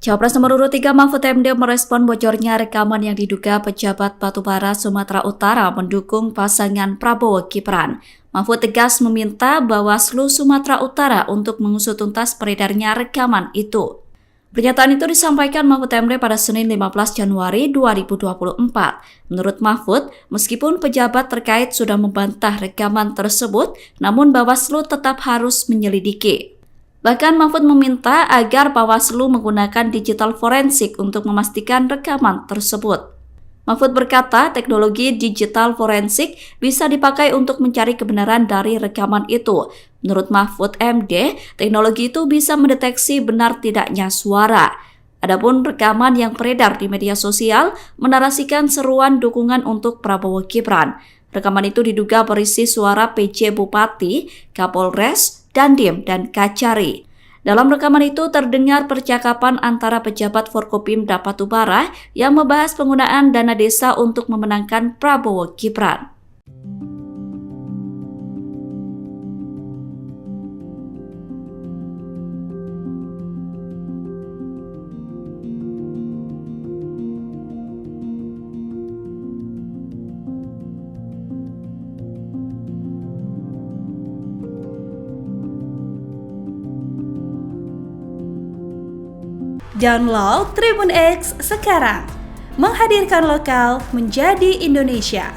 Cawapres nomor urut 3 Mahfud MD merespon bocornya rekaman yang diduga pejabat Batubara Sumatera Utara mendukung pasangan Prabowo Gibran. Mahfud tegas meminta Bawaslu Sumatera Utara untuk mengusut tuntas beredarnya rekaman itu. Pernyataan itu disampaikan Mahfud MD pada Senin 15 Januari 2024. Menurut Mahfud, meskipun pejabat terkait sudah membantah rekaman tersebut, namun Bawaslu tetap harus menyelidiki. Bahkan Mahfud meminta agar Bawaslu menggunakan digital forensik untuk memastikan rekaman tersebut. Mahfud berkata, teknologi digital forensik bisa dipakai untuk mencari kebenaran dari rekaman itu. Menurut Mahfud MD, teknologi itu bisa mendeteksi benar tidaknya suara. Adapun rekaman yang beredar di media sosial menarasikan seruan dukungan untuk Prabowo Gibran. Rekaman itu diduga berisi suara PJ Bupati, Kapolres, Dandim, dan Kacari. Dalam rekaman itu terdengar percakapan antara pejabat Forkopimda Batubara yang membahas penggunaan dana desa untuk memenangkan Prabowo Gibran. Download Tribun X sekarang, menghadirkan lokal menjadi Indonesia.